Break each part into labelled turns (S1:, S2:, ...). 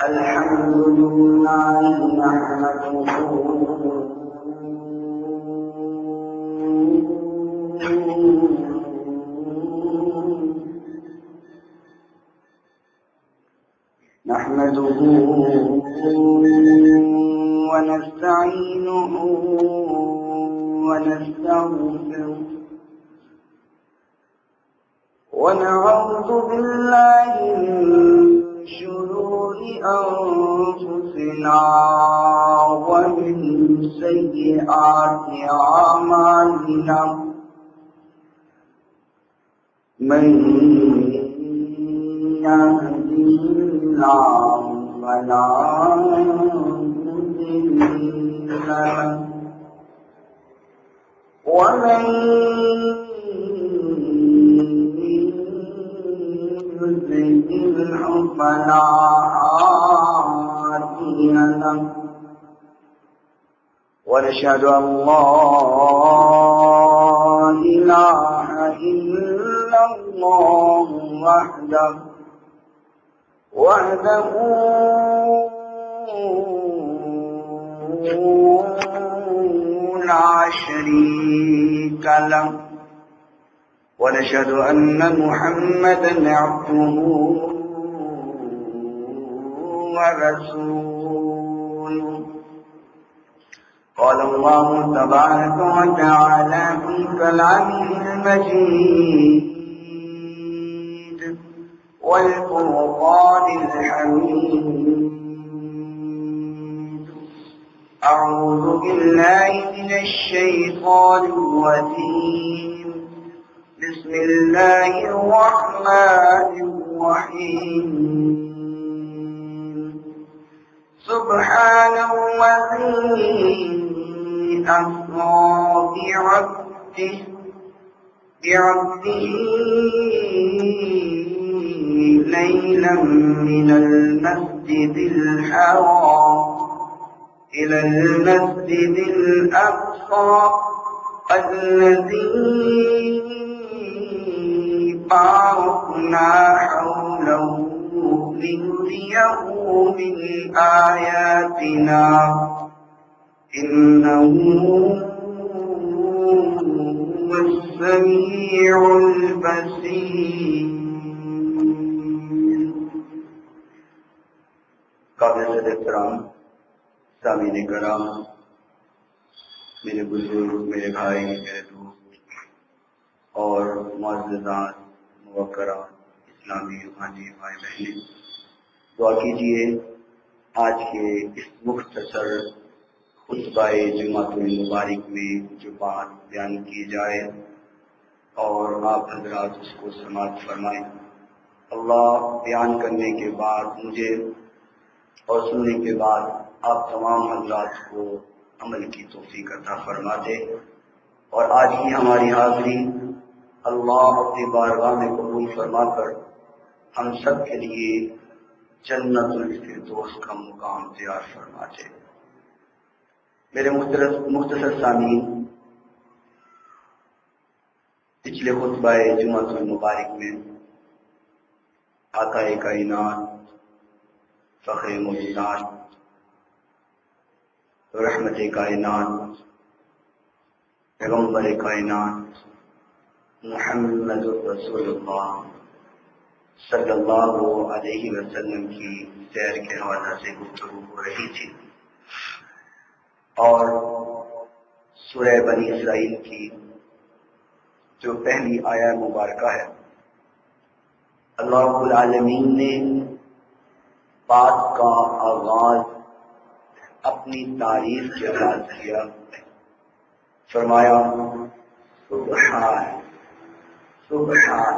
S1: الحمد لله نحمده ونستعينه ونستغفره ونعوذ بالله من شرور أنفسنا ومن سيئات أعمالنا من يهده الله فلا مضل له ومن يضلله فلا هادي له ونشهد أن لا إله إلا الله وحده لا شريك له ونشهد أن محمدا عبده ورسوله قال الله تبارك وتعالى في كلامه المجيد والفرقان الحميد أعوذ بالله من الشيطان الرجيم بسم الله الرحمن الرحيم سبحان الذي أسرى بعبده ليلا من المسجد الحرام إلى المسجد الأقصى الذي باركنا حوله لنريه من آياتنا إنه هو السميع البصير. قابل احترام سامعین کرام، میرے بزرگ، میرے بھائی، میرے دوست اور معززان موقرات اسلامی روحانی بھائی بہنیں، دعا کیجیے آج کے اس مختصر خطبہ جمعۃ المبارک میں جو بات بیان کی جائے اور آپ حضرات اس کو سماعت فرمائیں۔ اللہ بیان کرنے کے بعد مجھے اور سننے کے بعد آپ تمام حضرات کو عمل کی توفیق عطا فرما دے، اور آج کی ہماری حاضری اللہ اپنی بارگاہ میں قبول فرما کر ہم سب کے لیے جنت الفردوس کا مقام تیار فرما دے۔ میرے مختصر سامعین، پچھلے خطبہ جمعۃ المبارک میں آقا کائنات، فخر موجودات، رحمت کائنات، پیغمبر کائنات محمد رسول اللہ صلی اللہ علیہ وسلم کی سیر کے حوالہ سے گفتگو ہو رہی تھی، اور سورہ بنی اسرائیل کی جو پہلی آیہ مبارکہ ہے، اللہ رب العالمین نے بات کا آغاز اپنی تعریف کے ساتھ کیا، فرمایا سبحان سبحان،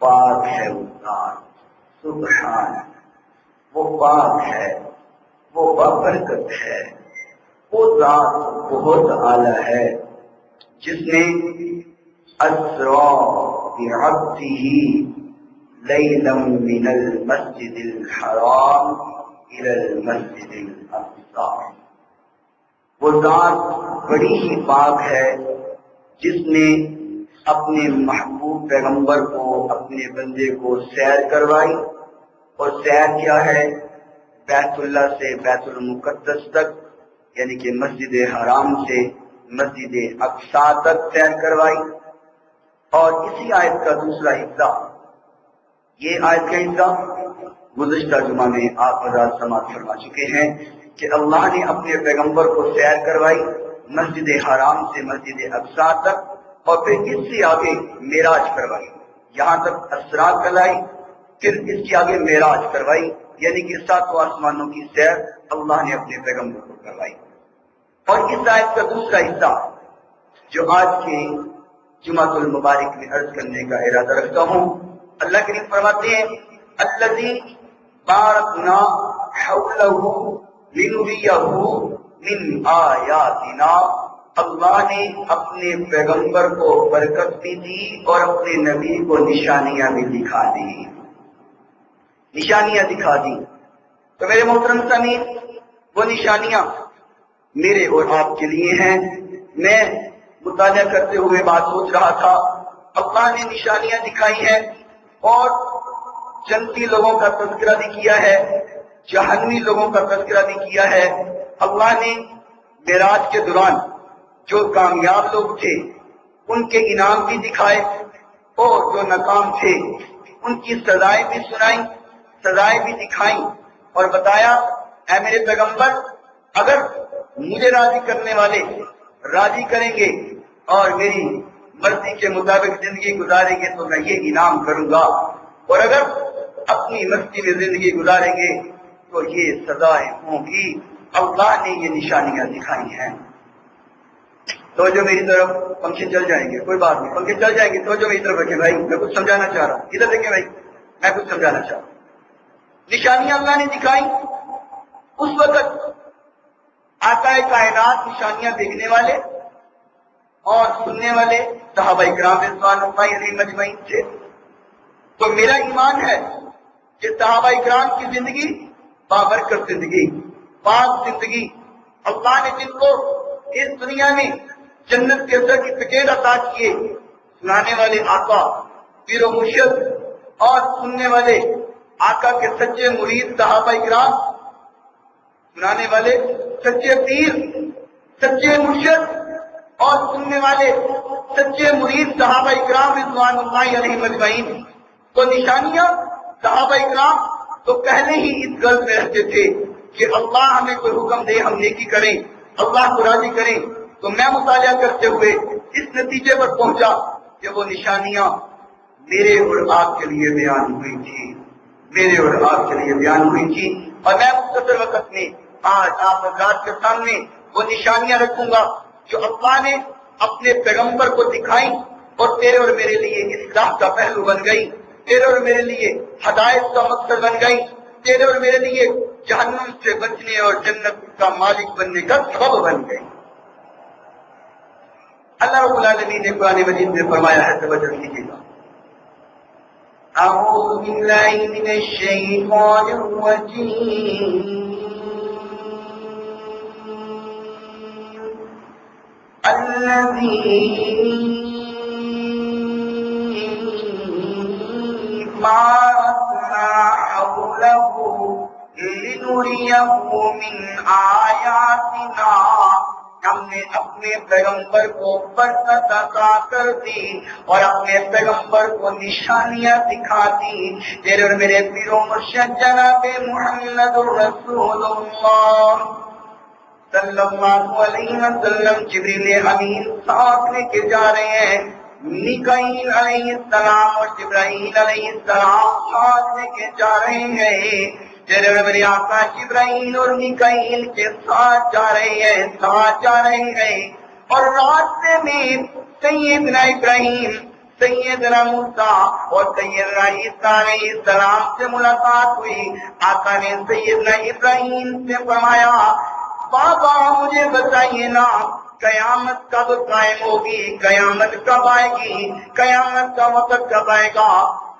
S1: پاک ہے وہ ذات، سبحان وہ پاک ہے، وہ بابرکت ہے، وہ ذات بہت اعلیٰ ہے جس نے اسرا بعبدہ لیلا من المسجد الحرام الى المسجد الاقصى، وہ ذات بڑی ہی پاک ہے جس نے اپنے محبوب پیغمبر کو، اپنے بندے کو سیر کروائی اور سیر کیا ہے؟ بیت اللہ سے بیت المقدس تک، یعنی کہ مسجد حرام سے مسجد اقصی تک سیر کروائی۔ اور اسی آیت کا دوسرا حصہ، یہ آیت کا حصہ گزشتہ جمعہ میں آپ حضرات سماعت فرما چکے ہیں کہ اللہ نے اپنے پیغمبر کو سیر کروائی مسجد حرام سے مسجد اقصی تک، اور پھر اس سے آگے معراج کروائی، یہاں تک اسراء کرائی، پھر اس کے آگے معراج کروائی، یعنی کہ 7 آسمانوں کی سیر اللہ نے اپنے پیغمبر کو کروائی۔ اور اس آیت کا دوسرا حصہ جو آج کے جمعۃ المبارک میں عرض کرنے کا ارادہ رکھتا ہوں، اللہ کریم فرماتے ہیں الذی بارکنا حولہ لنریہ من آیاتنا، اللہ نے اپنے پیغمبر کو برکت بھی دی اور اپنے نبی کو نشانیاں بھی دکھا دی، نشانیاں دکھا دی۔ تو میرے محترم سامعین، وہ نشانیاں میرے اور آپ کے لیے ہیں۔ میں مطالعہ کرتے ہوئے بات سوچ رہا تھا، اللہ نے نشانیاں دکھائی ہیں اور جنتی لوگوں کا تذکرہ بھی کیا ہے، جہنمی لوگوں کا تذکرہ بھی کیا ہے۔ اللہ نے معراج کے دوران جو کامیاب لوگ تھے ان کے انعام بھی دکھائے، اور جو ناکام تھے ان کی سزائیں بھی سنائیں، سزائیں بھی دکھائیں، اور بتایا اے میرے پیغمبر، اگر مجھے راضی کرنے والے راضی کریں گے اور میری مرضی کے مطابق زندگی گزاریں گے تو میں یہ انعام کروں گا، اور اگر اپنی مرضی میں زندگی گزاریں گے تو یہ سزائیں ہوں گی۔ اللہ نے یہ نشانیاں دکھائی ہیں۔ تو جو میری طرف پنکھے چل جائیں گے، کوئی بات نہیں، پنکھے چل جائیں گے، تو جو میری طرف رکھے بھائی، میں کچھ سمجھانا چاہ رہا ہوں، ادھر دیکھیں بھائی، میں کچھ سمجھانا چاہ رہا ہوں۔ نشانیاں اللہ نے دکھائی، اس وقت آقا کائنات نشانیاں دیکھنے والے اور سننے والے صحابہ کرام رضوان اللہ علیہم اجمعین تھے۔ تو میرا ایمان ہے کہ صحابہ کرام کی زندگی بابرکت زندگی، پاک زندگی، اللہ نے جن کو اس دنیا میں جنت کے سرٹیفکیٹ عطا کیے، سنانے والے آقا پیر و مرشد اور سننے والے آقا کے سچے مرید صحابہ کرام، سنانے والے سچے پیر، سچے مرشد اور سننے والے سچے مرید صحابہ کرام رضوان اللہ علیہم اجمعین۔ تو نشانیاں صحابہ کرام تو پہلے ہی اس غرض میں رہتے تھے کہ اللہ ہمیں کوئی حکم دے ہم نیکی کریں، اللہ کو راضی کریں۔ تو میں مطالعہ کرتے ہوئے اس نتیجے پر پہنچا کہ وہ نشانیاں میرے اور آپ کے لیے بیان ہوئی تھی، میرے اور آپ کے لیے بیان ہوئی تھی، اور میں مختصر وقت میں آج آپ حضرات کے سامنے وہ نشانیاں رکھوں گا جو اللہ نے اپنے پیغمبر کو دکھائی اور تیرے اور میرے لیے اصلاح کا پہلو بن گئی، تیرے اور میرے لیے ہدایت کا مقصد بن گئی، تیرے اور میرے لیے جہنم سے بچنے اور جنت کا مالک بننے کا سبب بن گئی۔ اللہ رب العالمین نے قرآن مجید میں فرمایا ہے، توجہ کیجیے گا، اعوذ باللہ من الشیطان الرجیم، الذی بارکنا حولہ لنریہ من آیاتنا، ہم نے اپنے پیغمبر کو برکت عطا کر دی اور اپنے پیغمبر کو نشانیاں دکھا دی۔ تیرے اور میرے پیر و مرشد جناب محمد رسول اللہ صلی اللہ علیہ وسلم جبریل امین ساتھ لے کے جا رہے ہیں، میکائیل علیہ السلام اور جبرائیل علیہ السلام ساتھ لے کے جا رہے ہیں۔ تیرے اور میرے آقا جبرائیل اور میکائیل کے ساتھ جا رہے ہیں، ساتھ جا رہے ہیں، اور راستے میں سیدنا ابراہیم، سیدنا موسیٰ اور سیدنا عیسیٰ علیہ السلام سے ملاقات ہوئی۔ آقا نے سیدنا ابراہیم سے فرمایا، بابا مجھے بتائیے نا، قیامت کب قائم ہوگی، قیامت کب آئے گی، قیامت کا وقت کب آئے گا؟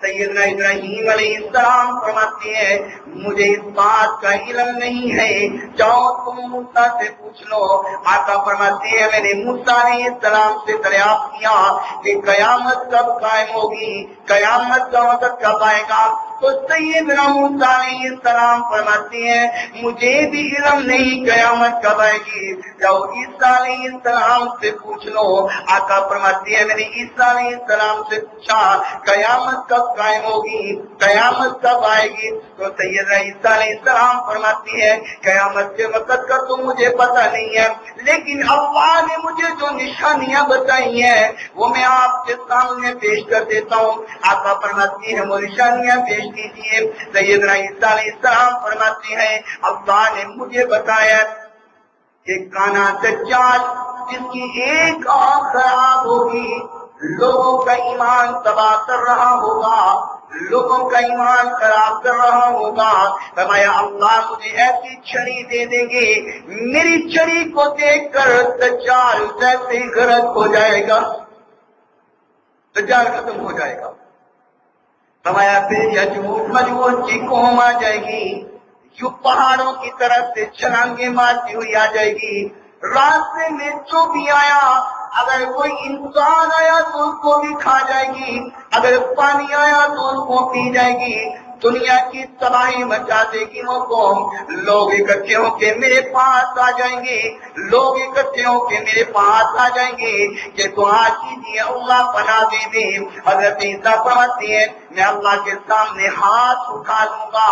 S1: سیدنا ابراہیم علیہ السلام فرماتے ہیں، مجھے اس بات کا علم نہیں ہے، جاؤ تم موسیٰ سے پوچھ لو۔ آقا فرماتے ہیں، میں نے موسیٰ علیہ السلام سے دریافت کیا کہ قیامت کب قائم ہوگی، قیامت کا وقت کب آئے گا؟ تو سیدنا موسیٰ علیہ السلام فرماتے ہیں مجھے بھی علم نہیں قیامت کب آئے گی، جاؤ عیسیٰ علیہ السلام سے پوچھ لو۔ آقا فرماتے ہیں میں نے عیسیٰ علیہ السلام سے پوچھا قیامت کب قائم ہوگی، قیامت کب آئے گی؟ تو سیدنا عیسیٰ علیہ السلام فرماتے ہیں قیامت کے وقت کا تو مجھے پتہ نہیں ہے، لیکن اللہ نے مجھے جو نشانیاں بتائی ہیں وہ میں آپ کے سامنے پیش کر دیتا ہوں۔ آقا فرماتے ہیں وہ نشانیاں پیش کیجیے۔ سیدنا عیسیٰ علیہ السلام فرماتے ہیں اللہ نے مجھے بتایا کہ کانا دجال جس کی ایک آنکھ خراب ہوگی، لوگوں کا ایمان تباہ کر رہا ہوگا، لوگوں کا ایمان خراب کر رہا ہوگا۔ فرمایا اللہ مجھے ایسی چھڑی دے دیں گے، میری چھڑی کو دیکھ کر دجال جیسے ہی غرق ہو جائے گا، دجال ختم ہو جائے گا۔ فرمایا پھر یجوج مجوج کی قوم آ جائے گی، جو پہاڑوں کی طرف سے چھلانگیں مارتی ہوئی آ جائے گی۔ راستے میں جو بھی آیا، اگر کوئی انسان آیا تو اس کو بھی کھا جائے گی، اگر پانی آیا تو اس کو پی جائے گی۔ دنیا کی تباہی مچا دے گی وہ قوم۔ لوگ اکٹھے ہو کے میرے پاس آ جائیں گے، لوگ اکٹھے ہو کے میرے پاس آ جائیں گے کہ دعا کیجیے اللہ پناہ دے دے۔ حضرت عیسیٰ فرماتے ہیں میں اللہ کے سامنے ہاتھ اٹھا لوں گا،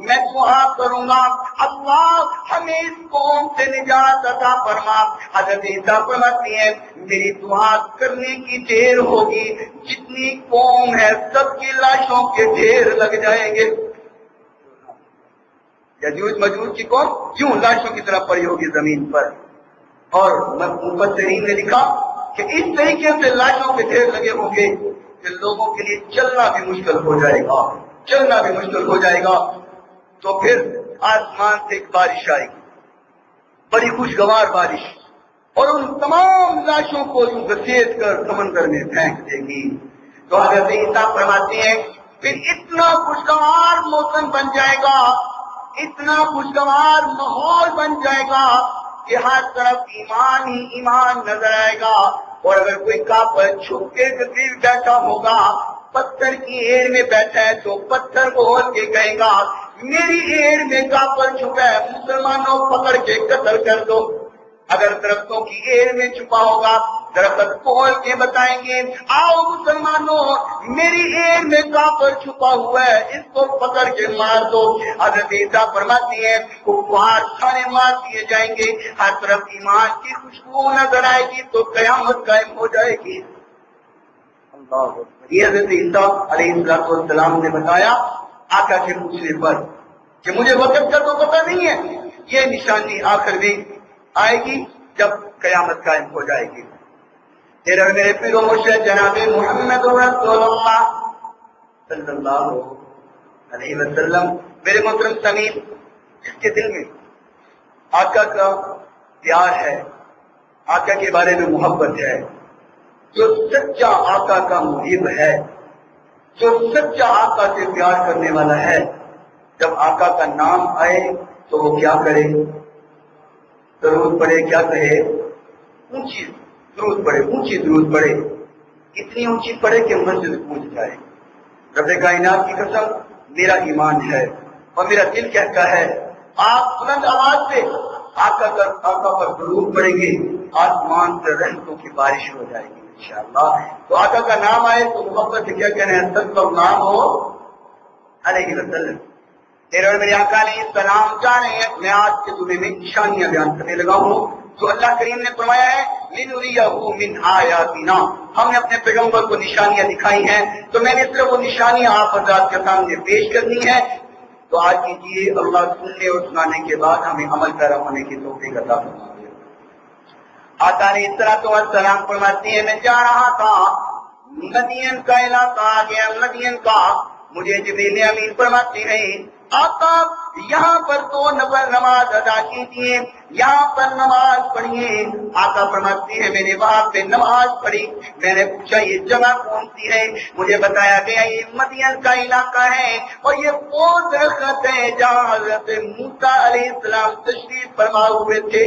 S1: میں دعا کروں گا اللہ ہمیں اس قوم سے نجات عطا فرما۔ حضرت عیسیٰ فرماتے ہیں میری دعا کرنے کی دیر ہوگی، جتنی قوم ہے سب کی لاشوں کے ڈھیر لگ جائیں گے۔ یجوج مجوج کی قوم کیوں لاشوں کی طرح پڑی ہوگی زمین پر، اور مفسرین نے لکھا کہ اس طریقے سے لاشوں کے ڈھیر لگے ہوں گے کہ لوگوں کے لیے چلنا بھی مشکل ہو جائے گا، چلنا بھی مشکل ہو جائے گا۔ تو پھر آسمان سے ایک بارش آئے گی، بڑی خوشگوار بارش، اور ان تمام لاشوں کو یوں گھسیٹ کر سمندر میں پھینک دے گی۔ تو حضرت عیسیٰ فرماتے ہیں پھر اتنا خوشگوار موسم بن جائے گا، اتنا خوشگوار ماحول بن جائے گا کہ ہر طرف ایمان ہی ایمان نظر آئے گا۔ اور اگر کوئی کافر چھپ کے قریب بیٹھا ہوگا، پتھر کی ایڑ میں بیٹھا ہے تو پتھر بول کے کہے گا میری ایڑ میں کافر چھپا ہے، مسلمانوں پکڑ کے قتل کر دو۔ اگر درختوں کی ایڑ میں چھپا ہوگا، درخت کھول کے بتائیں گے آؤ مسلمانوں میری ایڑ میں کافر چھپا ہوا ہے، اس کو پکڑ کے مار دو۔ حضرت عیسیٰ فرماتے ہیں کفار چھانے مار دیے جائیں گے، ہر طرف ایمان کی خوشبو نظر آئے گی تو قیامت قائم ہو جائے گی۔ یہ حضرت عیسیٰ علیہ السلام نے بتایا آقا کے پوچھنے پر کہ مجھے وقت کا تو پتہ نہیں ہے، یہ نشانی آخر میں آئے گی جب قیامت قائم ہو جائے گی۔ تیرا میرے پیر و مرشد جناب محمد رسول اللہ صلی اللہ علیہ وسلم، میرے محترم سامعین، جس کے دل میں آقا کا پیار ہے، آقا کے بارے میں محبت ہے، جو سچا آقا کا محب ہے، جو سچا آقا سے پیار کرنے والا ہے، جب آقا کا نام آئے تو وہ کیا کرے؟ درود پڑھے، کیا کہے؟ اونچی درود پڑھے، اونچی درود پڑھے، اتنی اونچی پڑھے کہ مسجد پہنچ جائے۔ رب کائنات کی قسم میرا ایمان ہے اور میرا دل کہتا ہے آپ بلند آواز سے آقا پر درود پڑھیں گے، آسمان سے رحمتوں کی بارش ہو جائے گی انشاءاللہ۔ تو آقا کا نام آئے تو محبت سے کیا کہنا ہے؟ صلی اللہ علیہ وسلم۔ تیرے اور میرے آقا علیہ السلام جانے ہیں، میں آج کے صبح میں نشانیاں بیان کرنے لگا ہوں جو اللہ کریم نے فرمایا ہے لِنُرِيَهُ مِنْ آیَاتِنَا، ہم نے اپنے پیغمبر کو نشانیاں دکھائی ہیں، تو میں نے صرف وہ نشانیاں آپ حضرات کے سامنے پیش کرنی ہے۔ تو آج کیجیے اللہ سننے اور سنانے کے بعد ہمیں عمل پیرا ہونے کی توفیق عطا فرمائے۔ آقا علیہ السلام فرماتے ہیں میں جا رہا تھا، مدین کا علاقہ آ گیا، مدین کا، مجھے جبریل امین فرماتے ہیں آقا یہاں پر تو نماز ادا کیجیے، یہاں پر نماز پڑھیے۔ آقا فرماتے ہیں میں نے وہاں پہ نماز پڑھی، میں نے پوچھا یہ جگہ کون سی ہے؟ مجھے بتایا گیا یہ مدین کا علاقہ ہے اور یہ وہ درخت ہے جہاں حضرت موسیٰ علیہ السلام تشریف فرما ہوئے تھے۔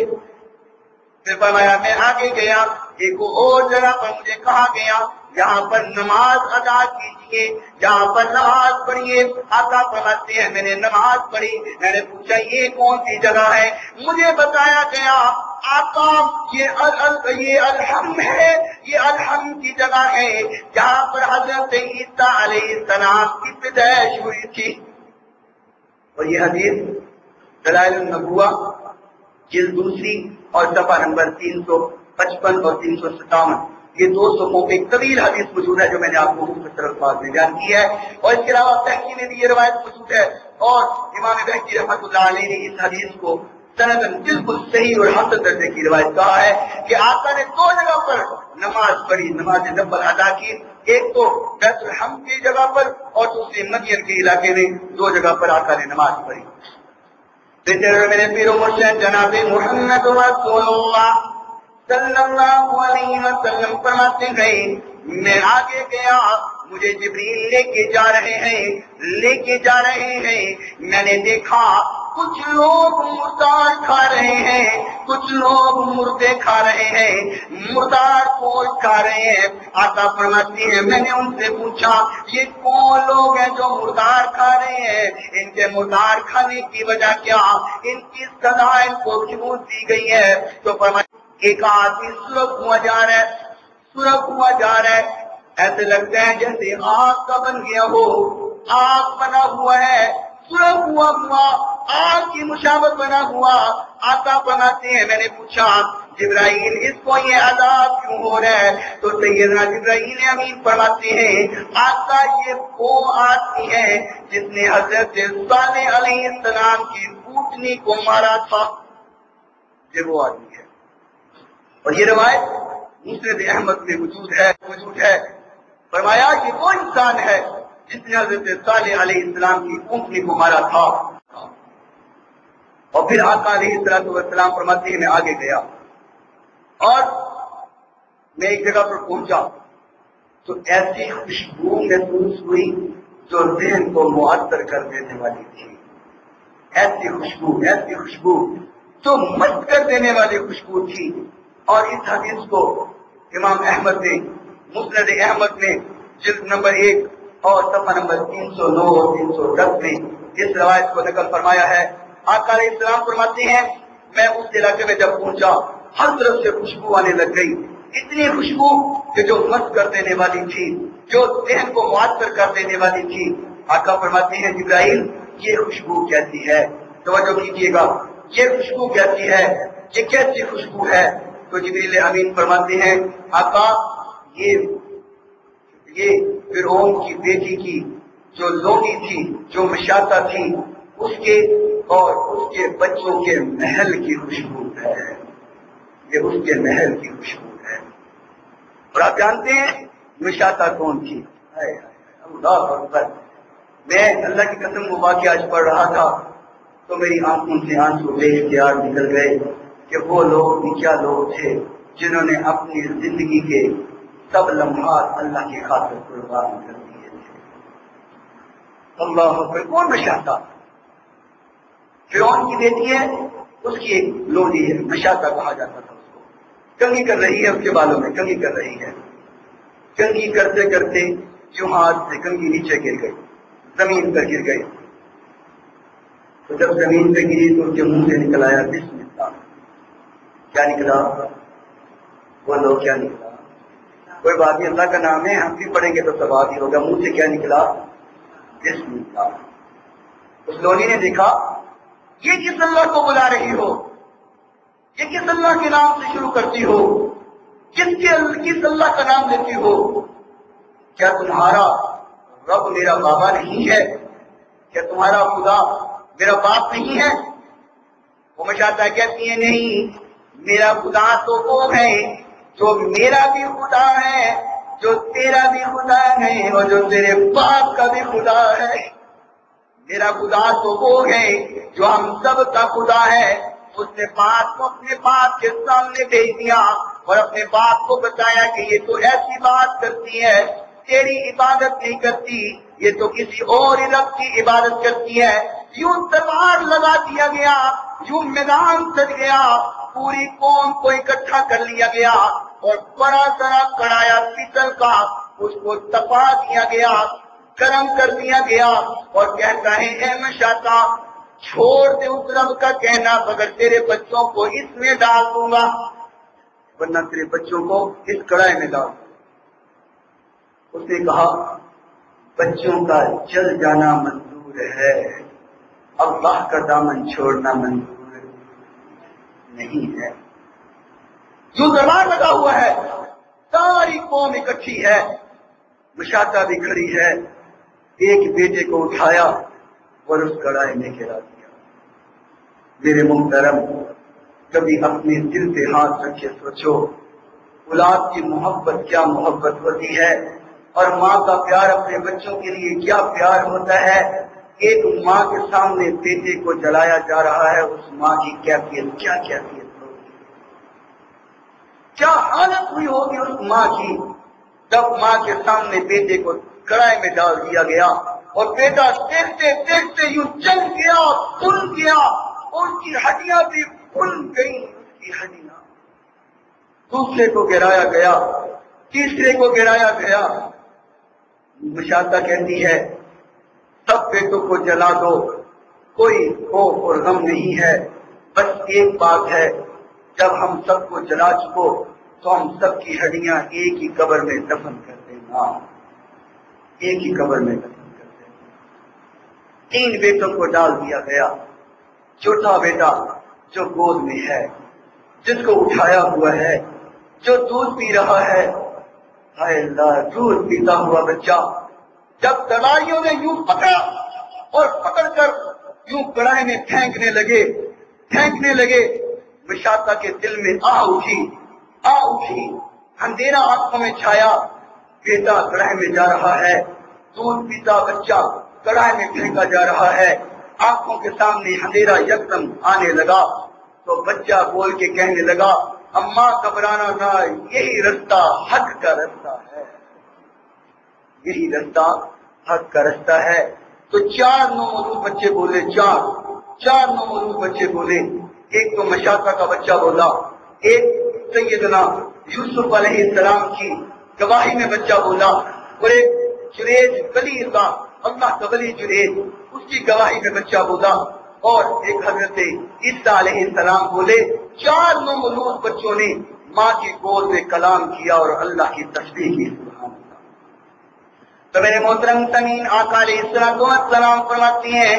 S1: پھر فرمایا میں آگے گیا، ایک اور جگہ پر مجھے کہا گیا یہاں پر نماز ادا کیجئے، یہاں پر نماز پڑھیے۔ آقا فرماتے ہیں میں نے نماز پڑھی، میں نے پوچھا یہ کون سی جگہ ہے؟ مجھے بتایا گیا آقا یہ الحم ہے، یہ الحم کی جگہ ہے جہاں پر حضرت عیسیٰ علیہ السلام کی پیدائش ہوئی تھی۔ اور یہ حدیث دلائل النبوہ جلد دوسری اور صفحہ نمبر 355 اور 357، یہ 2 صفحوں پہ ایک طویل حدیث موجود ہے جو میں نے آپ کو مختصر الفاظ میں بیان کی ہے۔ اور اس کے علاوہ بہقی میں بھی یہ روایت موجود ہے، اور امام بہقی رحمۃ اللہ علیہ نے اس حدیث کو سندن بالکل صحیح اور حسن درجے کی روایت کہا ہے کہ آقا نے 2 جگہ پر نماز پڑھی، نماز نفل ادا کی، ایک تو بیت الحم کی جگہ پر اور دوسری مدین کے علاقے میں 2 جگہ پر آقا نے نماز پڑھی۔ میرے پیر و مرشد جناب محمد رسول اللہ صلی اللہ علیہ وسلم فرماتے گئے میں آگے گیا، مجھے جبریل لے کے جا رہے ہیں، میں نے دیکھا کچھ لوگ مردار کھا رہے ہیں، کچھ لوگ مردے کھا رہے ہیں، مردار گوشت کھا رہے ہیں۔ آقا فرماتی ہیں میں نے ان سے پوچھا یہ کون لوگ ہیں جو مردار کھا رہے ہیں؟ ان کے مردار کھانے کی وجہ کیا؟ ان کی سزا ان کو کیوں دی گئی ہے؟ تو فرمایا ایک آدمی سلگ ہوا جا رہا ہے، ایسے لگتا ہے جیسے آگ کا بن گیا ہو، آگ بنا ہوا ہے، سلگ ہوا آگ کی مشابہت بنا ہوا۔ آقا فرماتے ہیں میں نے پوچھا جبرائیل اس کو یہ عذاب کیوں ہو رہا ہے؟ تو سیدنا جبرائیل امین فرماتے ہیں آقا یہ وہ آدمی ہے جس نے حضرت صالح علیہ السلام کی اونٹنی کو مارا تھا، یہ وہ آدمی ہے۔ اور یہ روایت مسند احمد میں موجود ہے۔ فرمایا یہ وہ انسان ہے جس نے حضرت صالح علیہ السلام کی اونٹنی کو مارا تھا۔ اور پھر آقا علیہ السلام فرماتے ہیں میں آگے گیا اور میں ایک جگہ پر پہنچا تو ایسی خوشبو محسوس ہوئی جو ذہن کو معطر کر دینے والی تھی، ایسی خوشبو جو مست کر دینے والی خوشبو تھی۔ اور اس حدیث کو امام احمد نے مسند احمد میں جلد نمبر 1 اور صفحہ نمبر 309 اور 310 میں اس روایت کو نقل فرمایا ہے۔ آقا علیہ السلام فرماتے ہیں میں اس علاقے میں جب پہنچا ہر طرف سے خوشبو آنے لگ گئی، اتنی خوشبو کہ جو مست کر دینے والی تھی، جو ذہن کو معطر کر دینے والی تھی۔ آقا فرماتے ہیں جبرائیل یہ خوشبو کیسی ہے؟ توجہ کیجیے گا، یہ خوشبو کیسی ہے، یہ کیسی خوشبو ہے؟ تو جبریل امین فرماتے ہیں آقا یہ فرعون کی بیٹی کی جو لونڈی تھی، جو مشاطہ تھی، اس کے اور اس کے بچوں کے محل کی خوشبو ہے، یہ اس کے محل کی خوشبو ہے۔ اور آپ جانتے ہیں مشاطہ کون تھی؟ اللہ اکبر، میں اللہ کی قسم وہ واقعہ آج پڑھ رہا تھا تو میری آنکھوں سے آنسو بے اختیار نکل گئے کہ وہ لوگ بھی کیا لوگ تھے جنہوں نے اپنی زندگی کے سب لمحات اللہ کی خاطر قربان کر دیے تھے۔ اللہ اکبر، کون مشاطہ؟ فرعون کی بیٹی ہے، اس کی ایک لونڈی ہے، مشاطہ کہا جاتا تھا اس کو۔ کنگھی کر رہی ہے، اس کے بالوں میں کنگھی کر رہی ہے، کنگھی کرتے کرتے یوں ہاتھ سے کنگھی نیچے گر گئی، زمین پر گر گئی۔ تو جب زمین پہ گری تو اس کے منہ سے نکل آیا بسم اللہ۔ کیا نکلا؟ وہ لوگ کیا نکلا؟ کوئی بات نہیں، اللہ کا نام ہے، ہم بھی پڑھیں گے تو ثواب ہی ہوگا۔ منہ سے کیا نکلا؟ بسم اللہ۔ اس لونی نے دیکھا یہ کس اللہ کو بلا رہی ہو، یہ کس اللہ کے نام سے شروع کرتی ہو، کس اللہ کا نام لیتی ہو؟ کیا تمہارا رب میرا بابا نہیں ہے؟ کیا تمہارا خدا میرا باپ نہیں ہے؟ وہ مشاطہ کہتی ہے نہیں، میرا خدا تو وہ ہے جو میرا بھی خدا ہے، جو تیرا بھی خدا ہے اور جو تیرے باپ کا بھی خدا ہے۔ میرا خدا تو وہ ہے جو ہم سب کا خدا ہے۔ اس نے بات کو اپنے باپ کے سامنے بھیج دیا اور اپنے باپ کو بتایا کہ یہ تو ایسی بات کرتی ہے، تیری عبادت نہیں کرتی، یہ تو کسی اور رب کی عبادت کرتی ہے۔ یوں تلوار لگا دیا گیا، یوں میدان سج گیا، پوری قوم کو اکٹھا کر لیا گیا اور بڑا سارا کڑایا پیتل کا اس کو تپا دیا گیا، گرم کر دیا گیا، اور کہتا ہے اے مشاطہ چھوڑ دے اس رب کا کہنا، مگر تیرے بچوں کو اس میں ڈال دوں گا، ورنہ تیرے بچوں کو اس کڑائی میں ڈال دوں۔ اس نے کہا بچوں کا جل جانا منظور ہے، اللہ کا دامن چھوڑنا منظور نہیں ہے۔ جو دربار لگا ہوا ہے، ساری قوم اکٹھی ہے، مشاطہ بھی کھڑی ہے، ایک بیٹے کو اٹھایا اور اس کڑائی میں گرا دیا۔ میرے محترم، کبھی اپنے دل پہ ہاتھ رکھ کے سوچو اولاد کی محبت کیا محبت ہوتی ہے، اور ماں کا پیار اپنے بچوں کے لیے کیا پیار ہوتا ہے۔ ایک ماں کے سامنے بیٹے کو جلایا جا رہا ہے، اس ماں کی کیفیت کیا کیفیت ہوگی، کیا حالت ہوئی ہوگی اس ماں کی جب ماں کے سامنے بیٹے کو کڑائی میں ڈال دیا گیا، اور بیٹا دیکھتے دیکھتے یوں جل گیا، پھول گیا، اور اس کی ہڈیاں بھی پھول گئی، اس کی ہڈیاں۔ دوسرے کو گرایا گیا، تیسرے کو گرایا گیا۔ مشاطہ کہتی ہے سب بیٹوں کو جلا دو، کوئی خوف اور غم نہیں ہے، بس ایک بات ہے، جب ہم سب کو جلا چکو تو ہم سب کی ہڈیاں ایک ہی قبر میں دفن کر دینا، ایک ہی قبر میں دفن کر دینا۔ 3 بیٹوں کو ڈال دیا گیا۔ چھوٹا بیٹا جو گود میں ہے، جس کو اٹھایا ہوا ہے، جو دودھ پی رہا ہے، ہائے اللہ، دودھ پیتا ہوا بچہ جب دلائیوں نے یوں پکڑا اور پکڑ کر یوں کڑائی میں پھینکنے لگے، مشاطہ کے دل میں آ اٹھی، اندھیرا آنکھوں میں چھایا، بیٹا کڑائی میں جا رہا ہے، دودھ پیتا بچہ کڑائی میں پھینکا جا رہا ہے، آنکھوں کے سامنے اندھیرا یکدم آنے لگا، تو بچہ بول کے کہنے لگا اماں گھبرانا نہ، یہی رستہ حق کا رستہ ہے، یہی رستہ حق کا رستہ ہے۔ تو 4 نومولود بچے بولے، چار نومولود بچے بولے، ایک تو مشاطہ کا بچہ بولا، ایک سیدنا یوسف علیہ السلام کی گواہی میں بچہ بولا، اور ایک جریج ولی اللہ، اللہ کا ولی جریج، اس کی گواہی میں بچہ بولا، اور ایک حضرت عیسیٰ علیہ السلام بولے۔ 4 نومولود بچوں نے ماں کی گود میں کلام کیا اور اللہ کی تسبیح کی۔ تو میرے محترم سامعین، آقا علیہ السلام فرماتی ہیں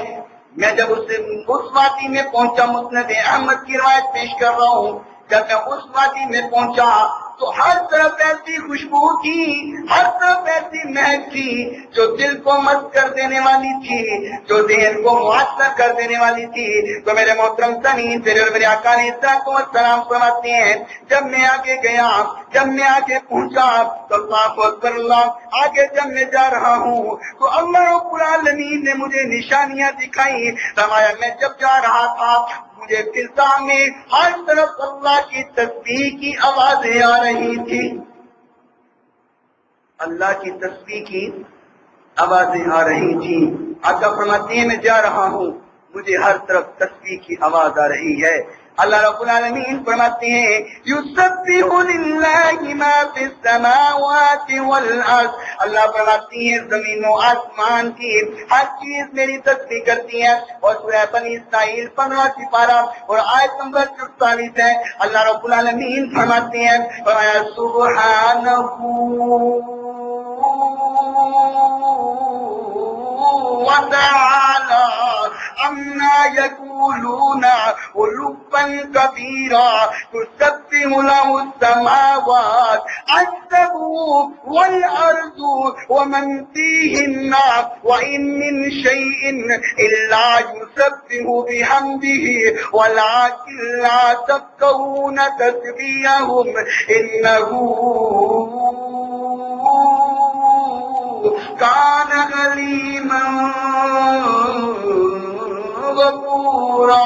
S1: میں جب اس وادی میں پہنچا، مسند احمد کی روایت پیش کر رہا ہوں، جب میں اس وادی میں پہنچا تو ہر طرف ایسی خوشبو تھی، ہر طرف ایسی مہک تھی جو دل کو مست کر دینے والی تھی، جو ذہن کو معطر کر دینے والی تھی۔ تو میرے محترم سامعین، میرے آقا علیہ السلام فرماتے ہیں جب میں آگے گیا، جب میں آگے پہنچا تو اللہ اکبر اللہ، آگے جب میں جا رہا ہوں تو اللہ رب العالمین نے مجھے نشانیاں دکھائی۔ فرمایا میں جب جا رہا تھا مجھے فضا میں ہر طرف اللہ کی تسبیح کی آوازیں آ رہی تھی، اللہ کی تسبیح کی آوازیں آ رہی تھی۔ آقا فرماتے ہیں میں جا رہا ہوں، مجھے ہر طرف تسبیح کی آواز آ رہی ہے۔ اللہ رب العالمین فرماتے ہیں یسبح للہ ما فی السماوات والارض، اللہ فرماتی ہیں زمین و آسمان کی ہر چیز میری تسبیح کرتی ہے۔ اور سورہ بنی اسرائیل 15 سپارہ اور آیت نمبر 44 ہے، اللہ رب العالمین فرماتے ہیں فرمایا سبحانہ وتعالى عما يقولون علوا كبيرا تسبح له السماوات السبع والأرض ومن فيهن وإن من شيء إلا يسبح بحمده ولكن لا تفقهون تسبيحهم إنه کان حلیما غفورا۔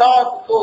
S1: 700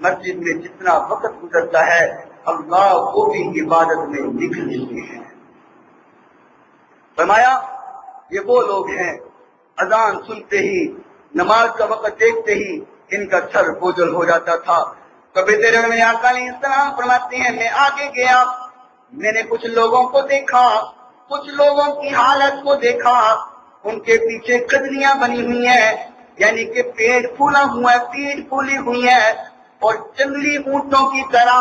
S1: مسجد میں جتنا وقت گزرتا ہے اللہ کو بھی عبادت میں نکل لیتے ہیں۔ فرمایا یہ وہ لوگ ہیں اذان سنتے ہی نماز کا وقت دیکھتے ہی ان کا سر بوجھل ہو جاتا تھا۔ کبھی دیر میں آقا علیہ السلام فرماتے ہیں میں آگے گیا، میں نے کچھ لوگوں کو دیکھا، کچھ لوگوں کی حالت کو دیکھا، ان کے پیچھے کدلیاں بنی ہوئی ہیں، یعنی کہ پیٹ پھولا ہوا ہے، پیٹ پھولی ہوئی ہے، اور جنگلی اونٹوں کی طرح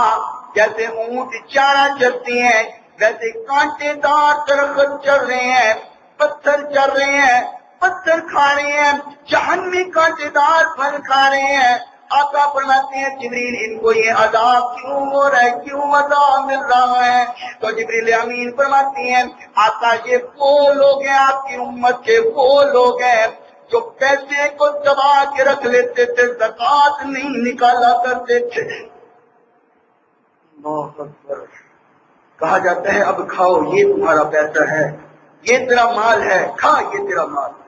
S1: جیسے اونٹ چارہ چرتے ہیں ویسے کانٹے دار درخت چل رہے ہیں، پتھر چل رہے ہیں، پتھر کھا رہے ہیں، جہنمی کانٹے دار پھل کھا رہے ہیں۔ آقا فرماتے ہیں جبریل ان کو یہ عذاب کیوں ہو رہا ہے، کیوں عذاب مل رہا ہے؟ تو جبریل امین فرماتی ہیں آقا یہ وہ لوگ ہیں آپ کی امت کے، وہ لوگ ہیں جو پیسے کو دبا کے رکھ لیتے تھے، زکات نہیں نکالا کرتے تھے۔ اللہ اکبر۔ کہا جاتا ہے اب کھاؤ، یہ تمہارا پیسہ ہے، یہ تیرا مال ہے، کھا، یہ تیرا مال ہے۔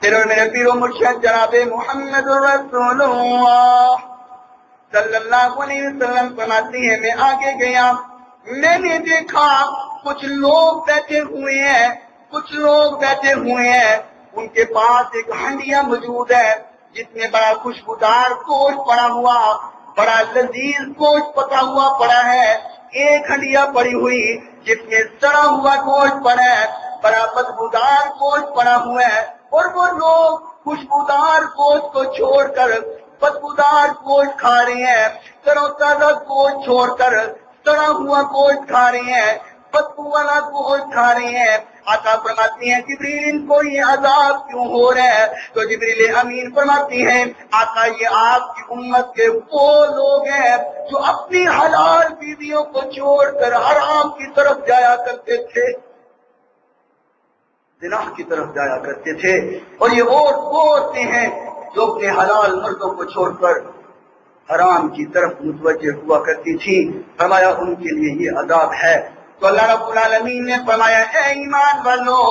S1: تیرے میرے پیر و مرشد جناب محمد رسول اللہ صلی اللہ علیہ وسلم فرماتی ہے میں آگے گیا، میں نے دیکھا کچھ لوگ بیٹھے ہوئے ہیں، کچھ لوگ بیٹھے ہوئے ہیں، ان کے پاس ایک ہنڈیا موجود ہے جس میں بڑا خوشبودار گوشت پڑا ہوا، بڑا لذیذ گوشت پکا ہوا پڑا ہے۔ ایک ہنڈیا پڑی ہوئی جس میں سڑا ہوا گوشت پڑا ہے، بڑا بدبودار گوشت پڑا ہوا ہے، اور وہ لوگ خوشبودار گوشت کو چھوڑ کر بدبودار گوشت کھا رہے ہیں، تر و تازہ گوشت چھوڑ کر سڑا ہوا گوشت کھا رہے ہیں، بدبو والا گوشت کھا رہے ہیں۔ آقا فرماتی ہیں جبریل ان کو یہ عذاب کیوں ہو رہا ہے؟ تو جبریل امین فرماتی ہیں آقا یہ آپ کی امت کے وہ لوگ ہیں جو اپنی حلال بیویوں کو چھوڑ کر حرام کی طرف جایا کرتے تھے، زنا کی طرف جایا کرتے تھے، اور یہ وہ عورتیں ہیں جو اپنے حلال مردوں کو چھوڑ کر حرام کی طرف متوجہ ہوا کرتی تھی۔ فرمایا ان کے لیے یہ عذاب ہے۔ تو اللہ رب العالمین نے فرمایا اے ایمان والو،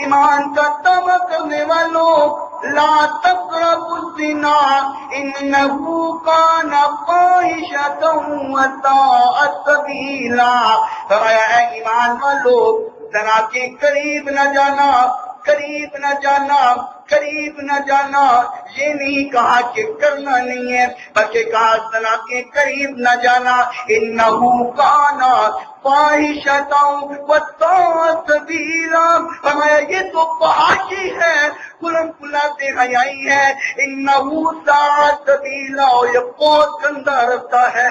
S1: ایمان کا دعویٰ کرنے والو، لا تقربوا الزنا انه كان فاحشة وساء سبیلا۔ فرمایا اے ایمان والو زنا کے قریب نہ جانا، قریب نہ جانا، قریب نہ جانا۔ یہ نہیں کہا کہ کرنا نہیں ہے، بلکہ کہا زنا کے قریب نہ جانا۔ انہو کانا فاحشۃ وساء سبیلا۔ فرمایا یہ تو فحاشی ہے، کھلم کھلا بے حیائی ہے۔ انہو ساء سبیلا، اور یہ بہت گندا رستہ ہے۔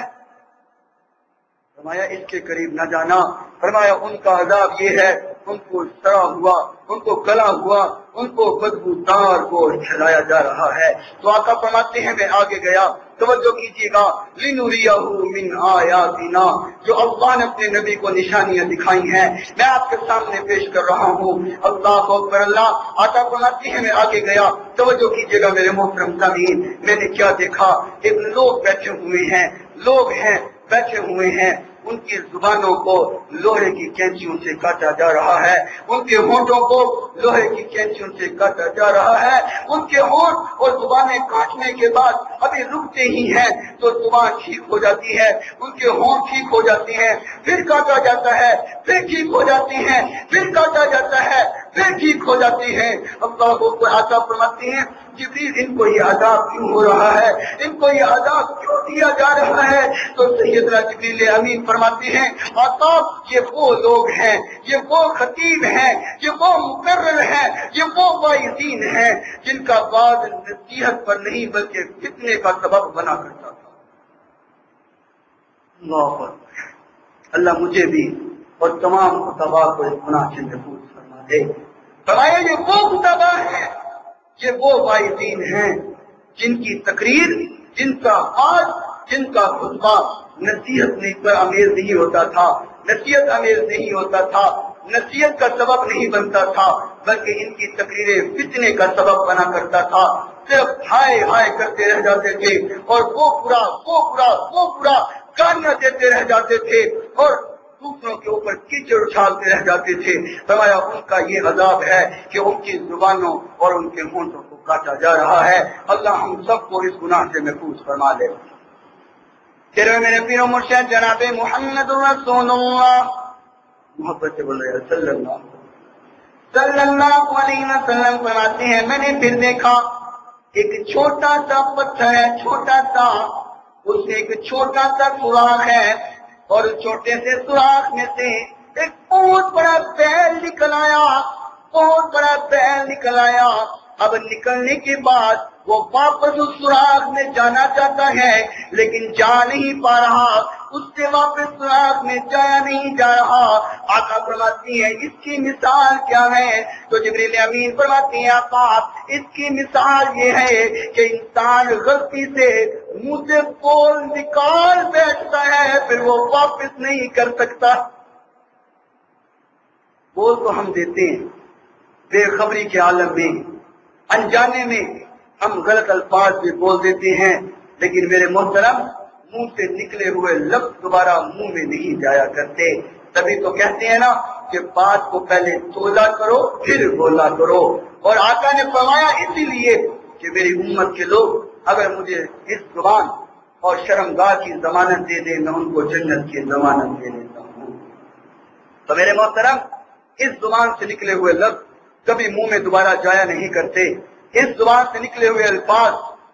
S1: فرمایا اس کے قریب نہ جانا۔ فرمایا ان کا عذاب یہ ہے ان کو سڑا ہوا، ان کو گلا ہوا، ان کو بدبودار گوشت کھلایا جا رہا ہے۔ تو آقا فرماتے ہیں میں آگے گیا، توجہ کیجیے گا، لِنُرِيَهُ مِنْ آیَاتِنَا، جو اللہ نے اپنے نبی کو نشانیاں دکھائی ہیں میں آپ کے سامنے پیش کر رہا ہوں۔ اللہ اکبر اللہ۔ آقا فرماتے ہیں میں آگے گیا، توجہ کیجیے گا میرے محترم سامعین، میں نے کیا دیکھا؟ ایک لوگ بیٹھے ہوئے ہیں، لوگ ہیں بیٹھے ہوئے ہیں، ان کی زبانوں کو لوہے کی کینچیوں سے کاٹا جا رہا ہے، ان کے ہونٹوں کو لوہے کی کینچیوں سے کاٹا جا رہا ہے۔ ان کے ہونٹ اور زبانیں کاٹنے کے بعد ابھی رکتے ہی ہیں تو زبان ٹھیک ہو جاتی ہے، ان کے ہونٹ ٹھیک ہو جاتے ہیں، پھر کاٹا جاتا ہے، پھر ٹھیک ہو جاتی ہیں، پھر کاٹا جاتا ہے، پھر ٹھیک ہو جاتی ہیں۔ اللہ کو آقا فرماتے ہیں جبریل ان کو یہ عذاب کیوں ہو رہا ہے، ان کو یہ عذاب کیوں دیا جا رہا ہے؟ تو سیدنا جبریل امین فرماتے ہیں آقا یہ وہ لوگ ہیں، یہ وہ خطیب ہیں، یہ وہ مقرر ہیں، یہ وہ واعظین ہیں جن کا واعظ نصیحت پر نہیں بلکہ فتنے کا سبب بنا کرتا تھا۔ اللہ اکبر۔ اللہ مجھے بھی اور تمام خطباء کو اس گناہ سے محفوظ فرما دے۔ فرمایا یہ وہ خطباء ہیں، یہ وہ واعظین ہیں جن کی تقریر، جن کا آج، جن کا خطبہ نصیحت پر آمیز نہیں ہوتا تھا، نصیحت آمیز نہیں ہوتا تھا، نصیحت کا سبب نہیں بنتا تھا، بلکہ ان کی تقریریں فتنے کا سبب بنا کرتا تھا۔ صرف ہائے ہائے کرتے رہ جاتے تھے اور وہ برا وہ برا وہ برا گالیاں دیتے رہ جاتے تھے اور دوسروں کے اوپر کیچڑ اچھالتے رہ جاتے تھے۔ فرمایا ان کا یہ عذاب ہے کہ ان کی زبانوں اور ان کے ہونٹوں کو کاٹا جا رہا ہے۔ اللہ ہم سب کو اس گناہ سے محفوظ فرما دے۔ تیرے میرے پیر و مرشد جناب محمد رسول اللہ، محبت سے بول رہے ہیں صلی اللہ علیہ وسلم فرماتے ہیں میں نے پھر دیکھا ایک چھوٹا سا پتھر ہے، چھوٹا سا، اس میں ایک چھوٹا سا سوراخ ہے، اور اس چھوٹے سے سوراخ میں سے ایک بہت بڑا بیل نکل آیا، بہت بڑا بیل نکل آیا۔ اب نکلنے کے بعد وہ واپس اس سوراخ میں جانا چاہتا ہے لیکن جا نہیں پا رہا، اس سے واپس سوراخ میں جایا نہیں جا رہا۔ آقا فرماتی ہے اس کی مثال کیا ہے؟ تو جبریل امین فرماتی ہیں آقا اس کی مثال یہ ہے کہ انسان غلطی سے منہ سے بول نکال بیٹھتا ہے پھر وہ واپس نہیں کر سکتا۔ بول تو ہم دیتے ہیں بے خبری کے عالم میں، انجانے میں ہم غلط الفاظ بھی بول دیتے ہیں، لیکن میرے محترم منہ سے نکلے ہوئے لفظ دوبارہ منہ میں نہیں جایا کرتے۔ تبھی تو کہتے ہیں نا کہ بات کو پہلے سوچا کرو پھر بولا کرو۔ اور آقا نے فرمایا اسی لیے کہ میری امت کے لوگ اگر مجھے اس زبان اور شرمگاہ کی ضمانت دے دے میں ان کو جنت کی ضمانت دے دیتا ہوں۔ تو میرے محترم اس زبان سے نکلے ہوئے لفظ کبھی منہ میں دوبارہ جایا نہیں کرتے، اس زبان سے نکلے ہوئے الفاظ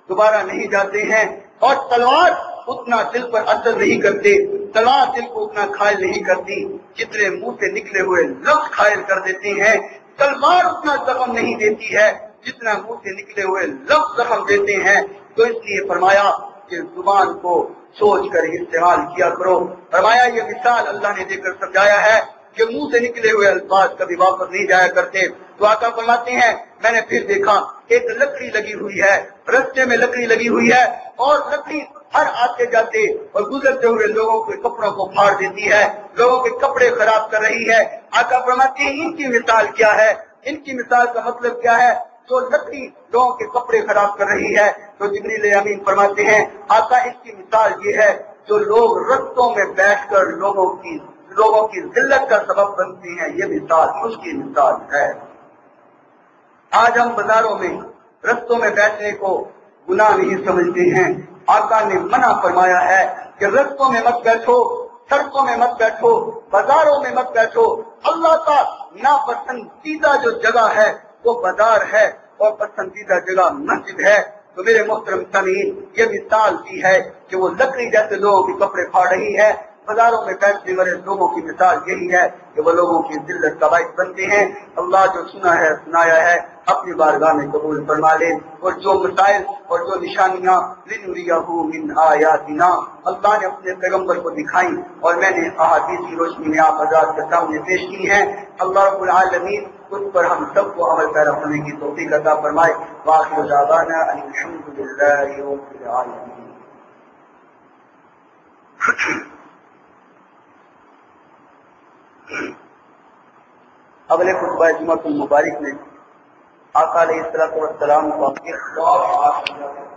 S1: دوبارہ نہیں جاتے ہیں، اور تلوار اتنا دل پر اثر نہیں کرتے، تلوار دل کو اتنا قائل نہیں کرتی جتنے منہ سے نکلے ہوئے لفظ قائل کر دیتے ہیں۔ تلوار اتنا زخم نہیں دیتی ہے جتنا منہ سے نکلے ہوئے لفظ زخم دیتے ہیں۔ تو اس لیے فرمایا کہ زبان کو سوچ کر استعمال کیا کرو۔ فرمایا یہ مثال اللہ نے دے کر سمجھایا ہے کہ منہ سے نکلے ہوئے الفاظ کبھی واپس نہیں جایا کرتے۔ تو آقا فرماتے ہیں میں نے پھر دیکھا ایک لکڑی لگی ہوئی ہے، رستے میں لکڑی لگی ہوئی ہے، اور لکڑی ہر آتے جاتے اور گزرتے ہوئے لوگوں کے کپڑوں کو پھاڑ دیتی ہے، لوگوں کے کپڑے خراب کر رہی ہے۔ آقا فرماتے ہیں ان کی مثال کیا ہے؟ ان کی مثال کا مطلب کیا ہے؟ جو لکڑی لوگوں کے کپڑے خراب کر رہی ہے، تو جبریل امین فرماتے ہیں آقا اس کی مثال یہ ہے جو لوگ رستوں میں بیٹھ کر لوگوں کی ذلت کا سبب بنتے ہیں، یہ مثال اس کی مثال ہے۔ آج ہم بازاروں میں رستوں میں بیٹھنے کو گناہ نہیں سمجھتے ہیں۔ آقا نے منع فرمایا ہے کہ رستوں میں مت بیٹھو، سڑکوں میں مت بیٹھو، بازاروں میں مت بیٹھو۔ اللہ کا ناپسندیدہ جو جگہ ہے وہ بازار ہے اور پسندیدہ جگہ مسجد ہے۔ تو میرے محترم سامعین یہ مثال دی ہے کہ وہ لکڑی جیسے لوگوں کے کپڑے پھاڑ رہی ہے، بازاروں میں بیٹھنے والے لوگوں کی مثال یہی ہے کہ وہ لوگوں کی ذلت کا باعث بنتے ہیں۔ اللہ جو سنا ہے سنایا ہے اپنی بارگاہ میں قبول فرما لے، اور جو مسائل اور جو نشانیاں لنریہ من آیاتنا اللہ نے اپنے پیغمبر کو دکھائی اور میں نے احادیث کی روشنی میں آپ حضرات کے سامنے پیش کی ہیں، اللہ رب العالمین اس پر ہم سب کو عمل پیرا ہونے کی توفیق عطا فرمائے۔ وآخر دعوانا ان الحمد للہ رب العالمین۔ اگلے خطبہ جمعہ المبارک میں آقا علیہ السلام کو